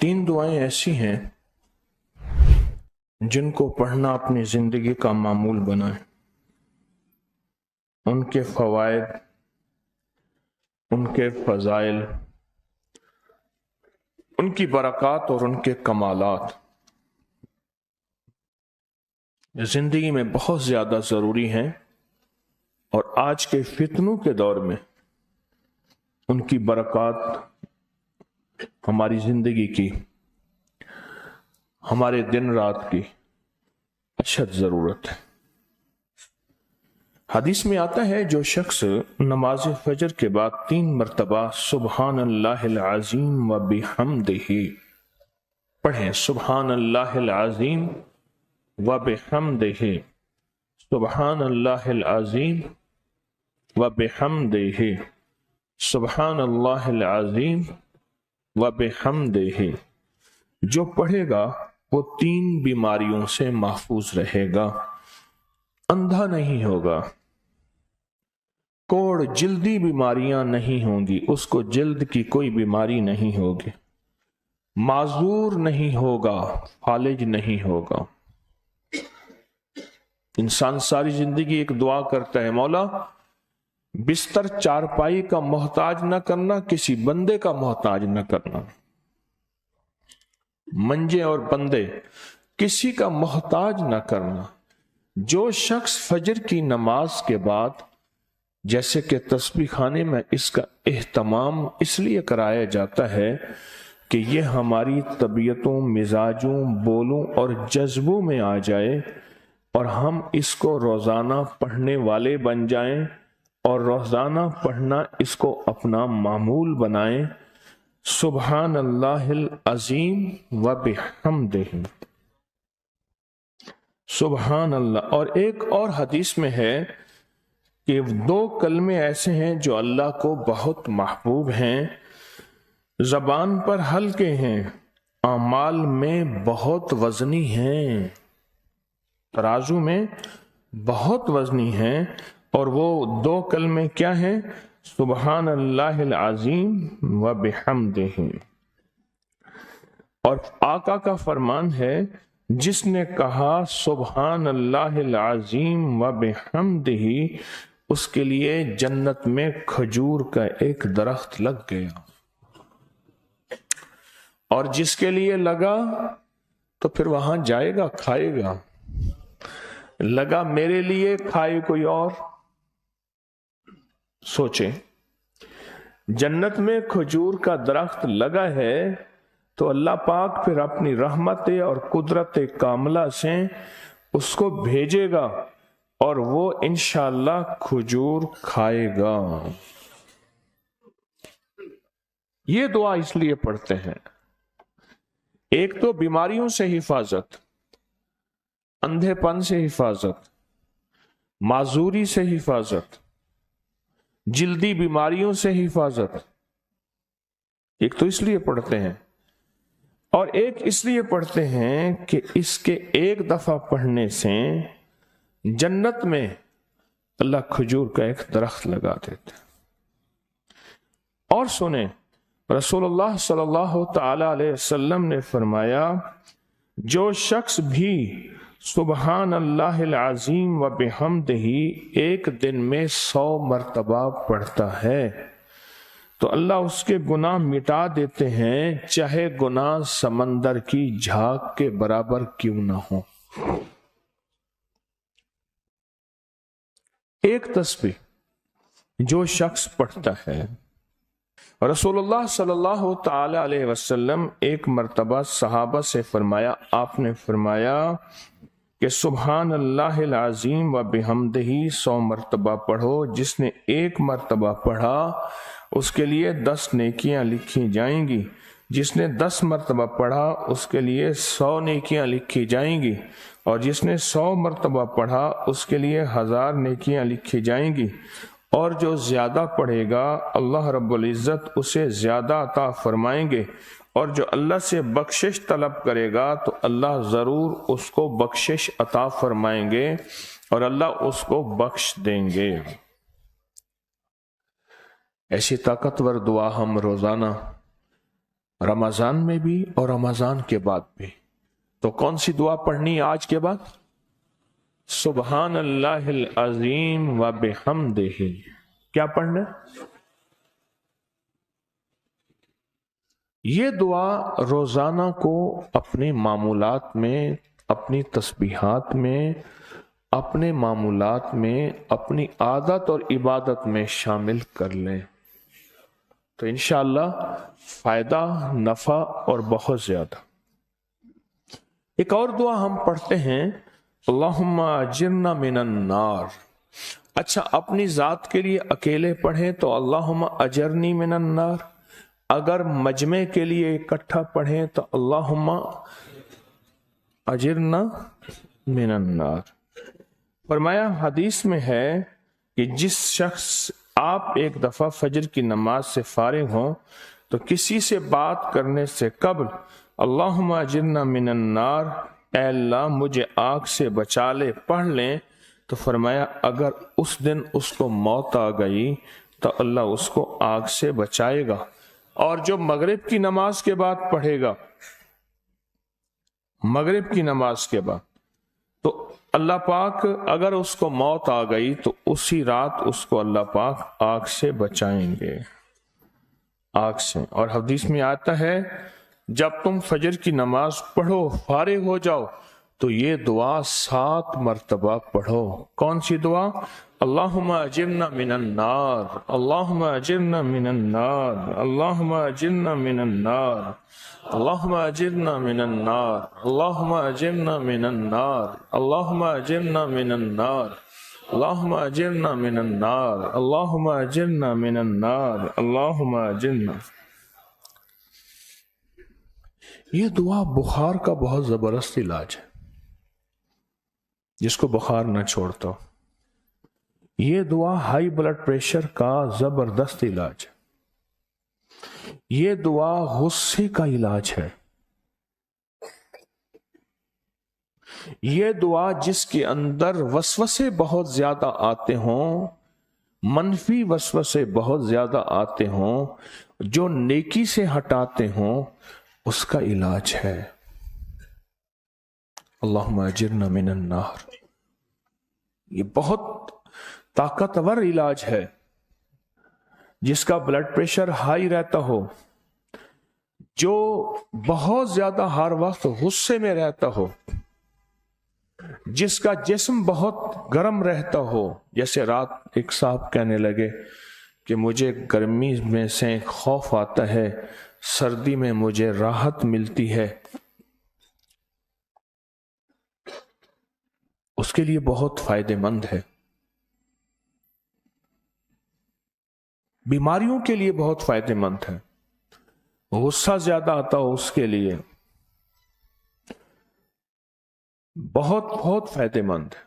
تین دعائیں ایسی ہیں جن کو پڑھنا اپنی زندگی کا معمول بنائیں. ان کے فوائد، ان کے فضائل، ان کی برکات اور ان کے کمالات زندگی میں بہت زیادہ ضروری ہیں، اور آج کے فتنوں کے دور میں ان کی برکات ہماری زندگی کی، ہمارے دن رات کی اشد ضرورت ہے. حدیث میں آتا ہے جو شخص نماز فجر کے بعد 3 مرتبہ سبحان اللہ العظیم و بحمدہ پڑھیں، سبحان اللہ العظیم و بحمدہ، سبحان اللہ العظیم و بحمدہ، سبحان اللہ العظیم و بحمدہ، جو پڑھے گا وہ 3 بیماریوں سے محفوظ رہے گا. اندھا نہیں ہوگا، کوڑ جلدی بیماریاں نہیں ہوں گی، اس کو جلد کی کوئی بیماری نہیں ہوگی، معذور نہیں ہوگا، فالج نہیں ہوگا. انسان ساری زندگی ایک دعا کرتا ہے، مولا بستر چارپائی کا محتاج نہ کرنا، کسی بندے کا محتاج نہ کرنا. منجے اور بندے کسی کا محتاج نہ کرنا. جو شخص فجر کی نماز کے بعد، جیسے کہ تسبیح خانے میں اس کا اہتمام اس لیے کرایا جاتا ہے کہ یہ ہماری طبیعتوں، مزاجوں، بولوں اور جذبوں میں آ جائے اور ہم اس کو روزانہ پڑھنے والے بن جائیں اور روزانہ پڑھنا اس کو اپنا معمول بنائیں. سبحان اللہ العظیم و بحمدہ، سبحان اللہ. اور ایک اور حدیث میں ہے کہ 2 کلمے ایسے ہیں جو اللہ کو بہت محبوب ہیں، زبان پر ہلکے ہیں، اعمال میں بہت وزنی ہیں، ترازو میں بہت وزنی ہیں. اور وہ 2 کلمے کیا ہیں؟ سبحان اللہ العظیم و بحمدہ. اور آقا کا فرمان ہے، جس نے کہا سبحان اللہ العظیم و بحمدہ، اس کے لیے جنت میں کھجور کا ایک درخت لگ گیا. اور جس کے لیے لگا تو پھر وہاں جائے گا، کھائے گا. لگا میرے لیے، کھائے کوئی اور. سوچیں، جنت میں کھجور کا درخت لگا ہے تو اللہ پاک پھر اپنی رحمت اور قدرت کاملہ سے اس کو بھیجے گا اور وہ انشاءاللہ کھجور کھائے گا. یہ دعا اس لیے پڑھتے ہیں، ایک تو بیماریوں سے حفاظت، اندھے پن سے حفاظت، معذوری سے حفاظت، جلدی بیماریوں سے حفاظت. ایک تو اس لیے پڑھتے ہیں، اور ایک اس لیے پڑھتے ہیں کہ اس کے ایک دفعہ پڑھنے سے جنت میں اللہ کھجور کا ایک درخت لگا دیتا. اور سنیں، رسول اللہ صلی اللہ تعالی علیہ وسلم نے فرمایا، جو شخص بھی سبحان اللہ العظیم و بحمدہ ایک دن میں 100 مرتبہ پڑھتا ہے تو اللہ اس کے گناہ مٹا دیتے ہیں، چاہے گناہ سمندر کی جھاگ کے برابر کیوں نہ ہو. ایک تسبیح جو شخص پڑھتا ہے. رسول اللہ صلی اللہ تعالی علیہ وسلم ایک مرتبہ صحابہ سے فرمایا، آپ نے فرمایا کہ سبحان اللہ العظیم و بحمدہ 100 مرتبہ پڑھو. جس نے 1 مرتبہ پڑھا اس کے لیے 10 نیکیاں لکھی جائیں گی، جس نے 10 مرتبہ پڑھا اس کے لیے 100 نیکیاں لکھی جائیں گی، اور جس نے 100 مرتبہ پڑھا اس کے لیے 1000 نیکیاں لکھی جائیں گی. اور جو زیادہ پڑھے گا اللہ رب العزت اسے زیادہ عطا فرمائیں گے، اور جو اللہ سے بخشش طلب کرے گا تو اللہ ضرور اس کو بخشش عطا فرمائیں گے اور اللہ اس کو بخش دیں گے. ایسی طاقتور دعا ہم روزانہ رمضان میں بھی اور رمضان کے بعد بھی. تو کون سی دعا پڑھنی ہے آج کے بعد؟ سبحان اللہ العظیم و بحمدہ. کیا پڑھنا ہے؟ یہ دعا روزانہ کو اپنے معمولات میں، اپنی تسبیحات میں، اپنے معمولات میں، اپنی عادت اور عبادت میں شامل کر لیں تو انشاءاللہ فائدہ، نفع اور بہت زیادہ. ایک اور دعا ہم پڑھتے ہیں، اللہم اجرنا من النار. اچھا، اپنی ذات کے لیے اکیلے پڑھیں تو اللہم اجرنی من النار. اگر مجمع کے لیے اکٹھا پڑھیں تو اللہم اجرنا من النار. فرمایا حدیث میں ہے کہ جس شخص آپ ایک دفعہ فجر کی نماز سے فارغ ہوں تو کسی سے بات کرنے سے قبل اللہم اجرنا من النار، اے اللہ مجھے آگ سے بچا لے، پڑھ لیں تو فرمایا اگر اس دن اس کو موت آ گئی تو اللہ اس کو آگ سے بچائے گا. اور جو مغرب کی نماز کے بعد پڑھے گا، مغرب کی نماز کے بعد، تو اللہ پاک اگر اس کو موت آ گئی تو اسی رات اس کو اللہ پاک آگ سے بچائیں گے، آگ سے. اور حدیث میں آتا ہے جب تم فجر کی نماز پڑھو، فارغ ہو جاؤ تو یہ دعا 7 مرتبہ پڑھو. کون سی دعا؟ اللہم اجرنا من النار، اللہم اجرنا من النار، اللہم اجرنا من النار، اللہم اجرنا من النار، اللہم اجرنا من النار، اللہم اجرنا من النار، اللہم اجرنا من النار، اللہم اجرنا من النار، اللہم اجرنا. یہ دعا بخار کا بہت زبردست علاج ہے، جس کو بخار نہ چھوڑتا ہو. یہ دعا ہائی بلڈ پریشر کا زبردست علاج ہے. یہ دعا غصے کا علاج ہے. یہ دعا جس کے اندر وسوسے بہت زیادہ آتے ہوں، منفی وسوسے بہت زیادہ آتے ہوں، جو نیکی سے ہٹاتے ہوں، اس کا علاج ہے. اللہم اجرنا من النار. یہ بہت طاقتور علاج ہے. جس کا بلڈ پریشر ہائی رہتا ہو، جو بہت زیادہ ہر وقت غصے میں رہتا ہو، جس کا جسم بہت گرم رہتا ہو. جیسے رات ایک صاحب کہنے لگے کہ مجھے گرمی میں سے خوف آتا ہے، سردی میں مجھے راحت ملتی ہے. اس کے لیے بہت فائدہ مند ہے. بیماریوں کے لیے بہت فائدہ مند ہے. غصہ زیادہ آتا ہو اس کے لیے بہت بہت فائدہ مند ہے.